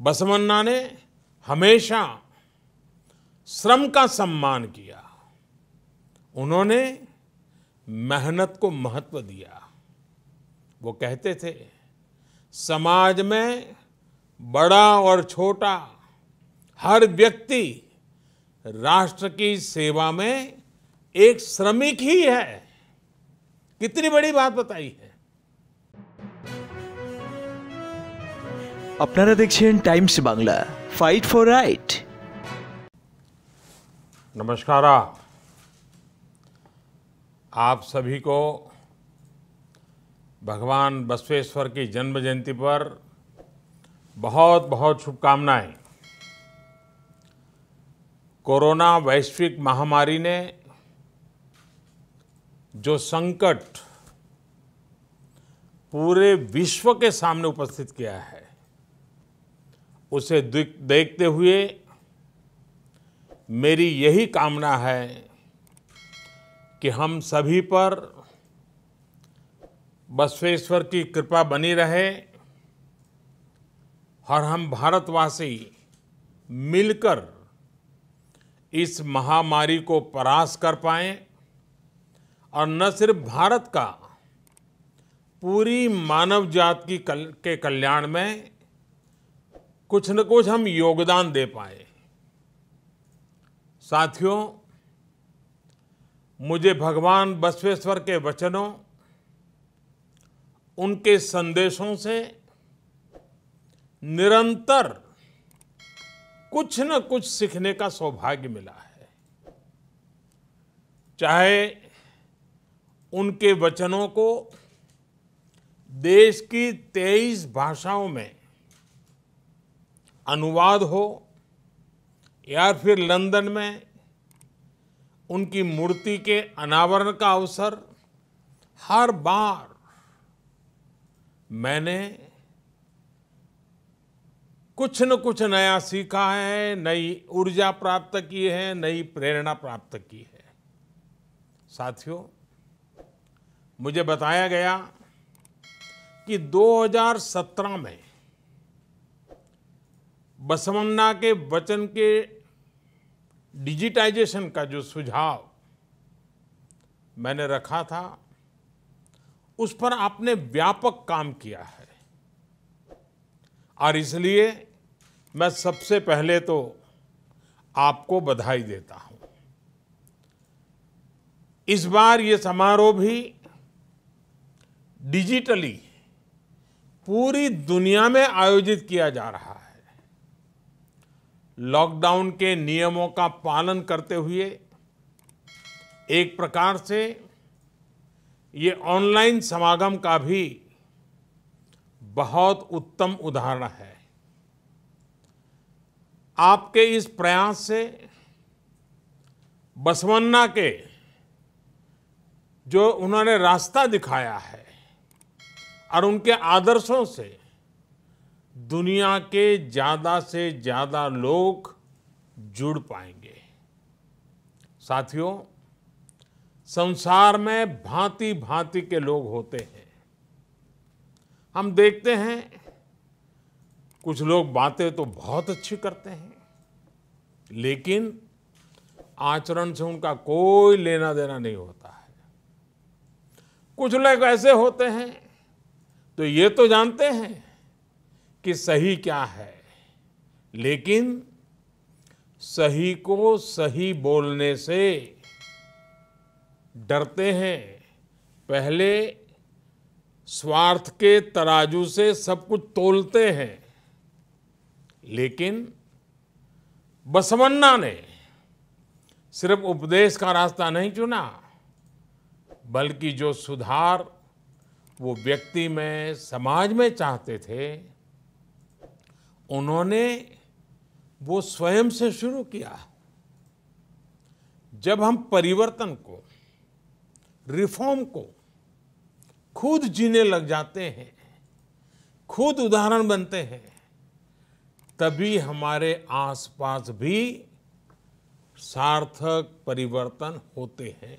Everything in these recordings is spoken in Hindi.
बसवन्ना ने हमेशा श्रम का सम्मान किया। उन्होंने मेहनत को महत्व दिया। वो कहते थे, समाज में बड़ा और छोटा हर व्यक्ति राष्ट्र की सेवा में एक श्रमिक ही है। कितनी बड़ी बात बताई है। আপনারা দেখছেন Times Bangla, fight for right. नमस्कार। आप सभी को भगवान बसवेश्वर की जन्म जयंती पर बहुत बहुत शुभकामनाएं। कोरोना वैश्विक महामारी ने जो संकट पूरे विश्व के सामने उपस्थित किया है, उसे देखते हुए मेरी यही कामना है कि हम सभी पर बसवेश्वर की कृपा बनी रहे और हम भारतवासी मिलकर इस महामारी को परास्त कर पाएं और न सिर्फ भारत का, पूरी मानव जाति के कल्याण में कुछ न कुछ हम योगदान दे पाए। साथियों, मुझे भगवान बसवेश्वर के वचनों, उनके संदेशों से निरंतर कुछ न कुछ सीखने का सौभाग्य मिला है। चाहे उनके वचनों को देश की 23 भाषाओं में अनुवाद हो या फिर लंदन में उनकी मूर्ति के अनावरण का अवसर, हर बार मैंने कुछ न कुछ नया सीखा है, नई ऊर्जा प्राप्त की है, नई प्रेरणा प्राप्त की है। साथियों, मुझे बताया गया कि 2017 में बसवन्ना के वचन के डिजिटाइजेशन का जो सुझाव मैंने रखा था, उस पर आपने व्यापक काम किया है और इसलिए मैं सबसे पहले तो आपको बधाई देता हूं। इस बार ये समारोह भी डिजिटली पूरी दुनिया में आयोजित किया जा रहा है। लॉकडाउन के नियमों का पालन करते हुए एक प्रकार से ये ऑनलाइन समागम का भी बहुत उत्तम उदाहरण है। आपके इस प्रयास से बसवन्ना के जो उन्होंने रास्ता दिखाया है और उनके आदर्शों से दुनिया के ज्यादा से ज्यादा लोग जुड़ पाएंगे। साथियों, संसार में भांति भांति के लोग होते हैं। हम देखते हैं कुछ लोग बातें तो बहुत अच्छी करते हैं, लेकिन आचरण से उनका कोई लेना देना नहीं होता है। कुछ लोग ऐसे होते हैं तो ये तो जानते हैं कि सही क्या है, लेकिन सही को सही बोलने से डरते हैं। पहले स्वार्थ के तराजू से सब कुछ तोलते हैं। लेकिन बसवन्ना ने सिर्फ उपदेश का रास्ता नहीं चुना, बल्कि जो सुधार वो व्यक्ति में, समाज में चाहते थे, उन्होंने वो स्वयं से शुरू किया। जब हम परिवर्तन को, रिफॉर्म को खुद जीने लग जाते हैं, खुद उदाहरण बनते हैं, तभी हमारे आसपास भी सार्थक परिवर्तन होते हैं।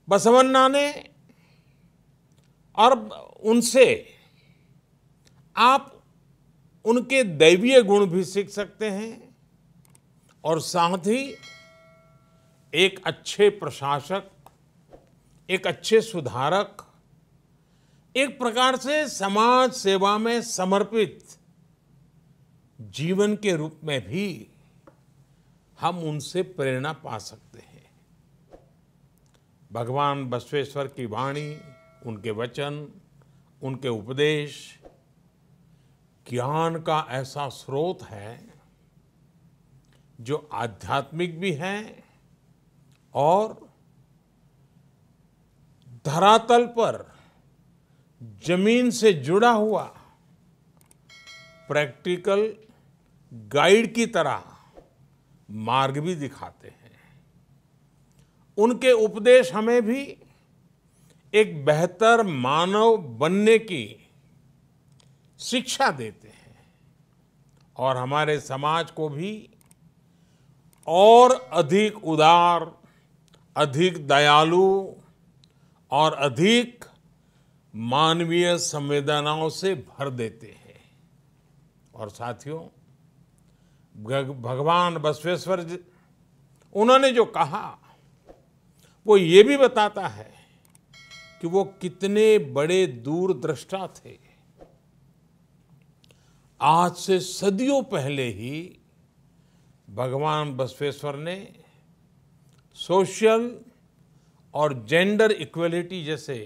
बसवन्ना ने और उनसे आप उनके दैवीय गुण भी सीख सकते हैं और साथ ही एक अच्छे प्रशासक, एक अच्छे सुधारक, एक प्रकार से समाज सेवा में समर्पित जीवन के रूप में भी हम उनसे प्रेरणा पा सकते हैं। भगवान बसवेश्वर की वाणी, उनके वचन, उनके उपदेश ज्ञान का ऐसा स्रोत है जो आध्यात्मिक भी है और धरातल पर जमीन से जुड़ा हुआ प्रैक्टिकल गाइड की तरह मार्ग भी दिखाते हैं। उनके उपदेश हमें भी एक बेहतर मानव बनने की शिक्षा देते हैं और हमारे समाज को भी और अधिक उदार, अधिक दयालु और अधिक मानवीय संवेदनाओं से भर देते हैं। और साथियों, भगवान बसवेश्वर जी, उन्होंने जो कहा वो ये भी बताता है कि वो कितने बड़े दूरदृष्टा थे। आज से सदियों पहले ही भगवान बसवेश्वर ने सोशल और जेंडर इक्वलिटी जैसे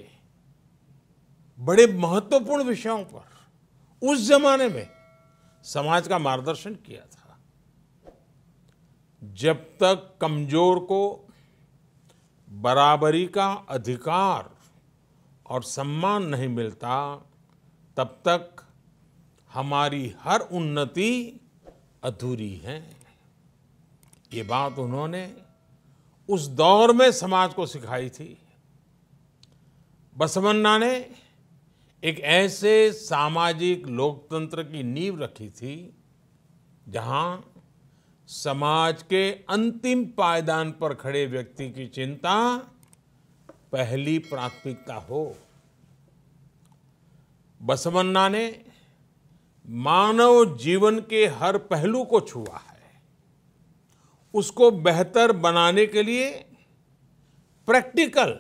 बड़े महत्वपूर्ण विषयों पर उस जमाने में समाज का मार्गदर्शन किया था। जब तक कमजोर को बराबरी का अधिकार और सम्मान नहीं मिलता, तब तक हमारी हर उन्नति अधूरी है। ये बात उन्होंने उस दौर में समाज को सिखाई थी। बसवन्ना ने एक ऐसे सामाजिक लोकतंत्र की नींव रखी थी जहां समाज के अंतिम पायदान पर खड़े व्यक्ति की चिंता पहली प्राथमिकता हो। बसवन्ना ने मानव जीवन के हर पहलू को छुआ है, उसको बेहतर बनाने के लिए प्रैक्टिकल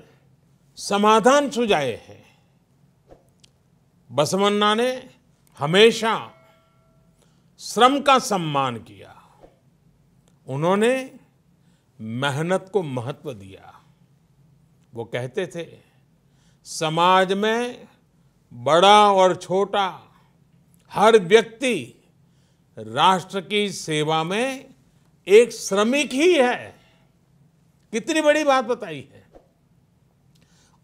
समाधान सुझाए हैं। बसवन्ना ने हमेशा श्रम का सम्मान किया। उन्होंने मेहनत को महत्व दिया। वो कहते थे, समाज में बड़ा और छोटा हर व्यक्ति राष्ट्र की सेवा में एक श्रमिक ही है। कितनी बड़ी बात बताई है।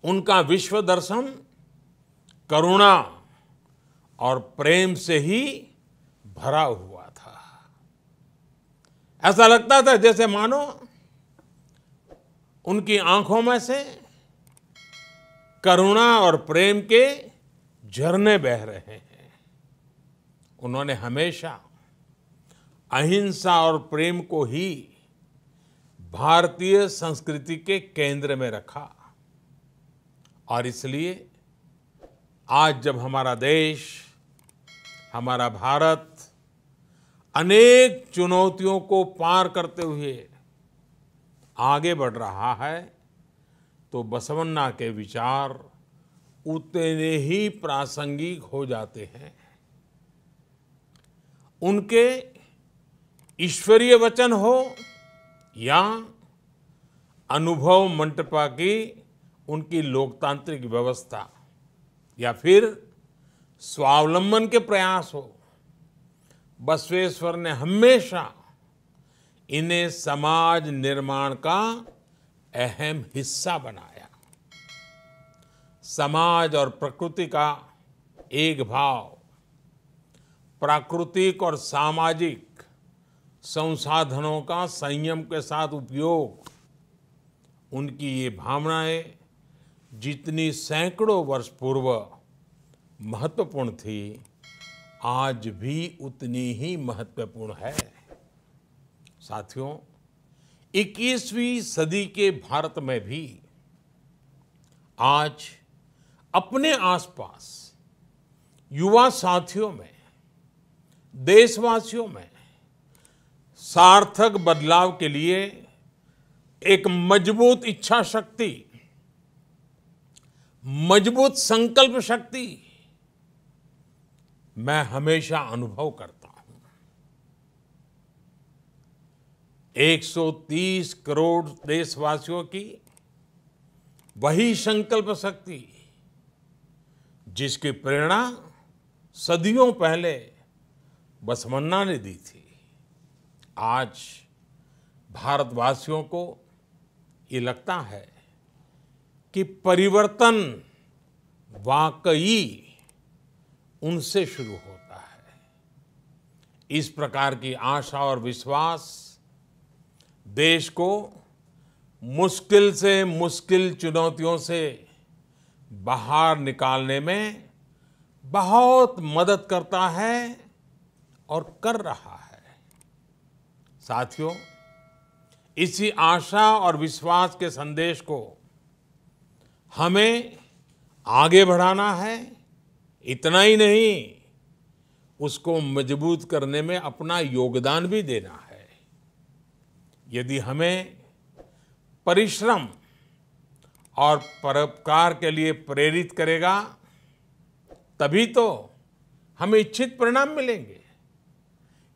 उनका विश्व दर्शन करुणा और प्रेम से ही भरा हुआ था। ऐसा लगता था जैसे मानो उनकी आंखों में से करुणा और प्रेम के झरने बह रहे हैं। उन्होंने हमेशा अहिंसा और प्रेम को ही भारतीय संस्कृति के केंद्र में रखा। और इसलिए आज जब हमारा देश, हमारा भारत अनेक चुनौतियों को पार करते हुए आगे बढ़ रहा है, तो बसवन्ना के विचार उतने ही प्रासंगिक हो जाते हैं। उनके ईश्वरीय वचन हो या अनुभव मंटपा की उनकी लोकतांत्रिक व्यवस्था या फिर स्वावलंबन के प्रयास हो, बसवेश्वर ने हमेशा इन्हें समाज निर्माण का अहम हिस्सा बनाया। समाज और प्रकृति का एक भाव, प्राकृतिक और सामाजिक संसाधनों का संयम के साथ उपयोग, उनकी ये भावनाएं जितनी सैकड़ों वर्ष पूर्व महत्वपूर्ण थी, आज भी उतनी ही महत्वपूर्ण है। साथियों, 21वीं सदी के भारत में भी आज अपने आसपास युवा साथियों में देशवासियों में सार्थक बदलाव के लिए एक मजबूत इच्छा शक्ति, मजबूत संकल्प शक्ति मैं हमेशा अनुभव करता हूं। 130 करोड़ देशवासियों की वही संकल्प शक्ति जिसकी प्रेरणा सदियों पहले बसवन्ना ने दी थी, आज भारतवासियों को ये लगता है कि परिवर्तन वाकई उनसे शुरू होता है। इस प्रकार की आशा और विश्वास देश को मुश्किल से मुश्किल चुनौतियों से बाहर निकालने में बहुत मदद करता है और कर रहा है। साथियों, इसी आशा और विश्वास के संदेश को हमें आगे बढ़ाना है। इतना ही नहीं, उसको मजबूत करने में अपना योगदान भी देना है। यदि हमें परिश्रम और परोपकार के लिए प्रेरित करेगा, तभी तो हमें इच्छित परिणाम मिलेंगे।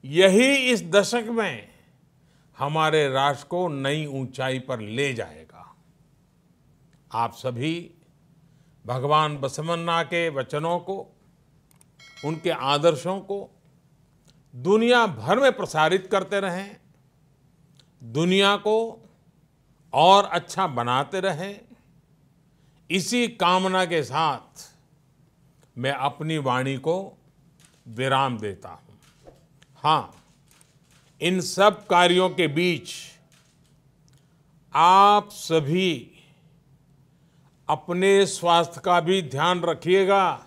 यही इस दशक में हमारे राष्ट्र को नई ऊंचाई पर ले जाएगा। आप सभी भगवान बसवन्ना के वचनों को, उनके आदर्शों को दुनिया भर में प्रसारित करते रहें, दुनिया को और अच्छा बनाते रहें। इसी कामना के साथ मैं अपनी वाणी को विराम देता हूं। हाँ, इन सब कार्यों के बीच आप सभी अपने स्वास्थ्य का भी ध्यान रखिएगा।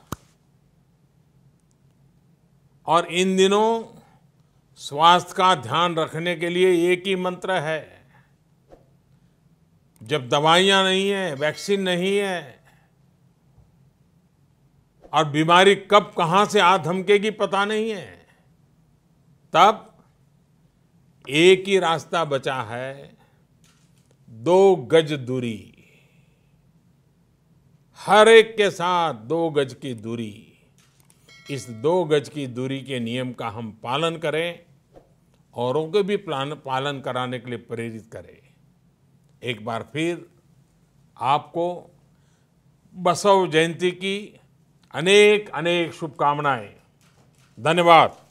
और इन दिनों स्वास्थ्य का ध्यान रखने के लिए एक ही मंत्र है। जब दवाइयां नहीं है, वैक्सीन नहीं है और बीमारी कब कहां से आ धमकेगी पता नहीं है, तब एक ही रास्ता बचा है, 2 गज दूरी। हर एक के साथ 2 गज की दूरी। इस 2 गज की दूरी के नियम का हम पालन करें, औरों को भी पालन कराने के लिए प्रेरित करें। एक बार फिर आपको बसव जयंती की अनेक अनेक शुभकामनाएं। धन्यवाद।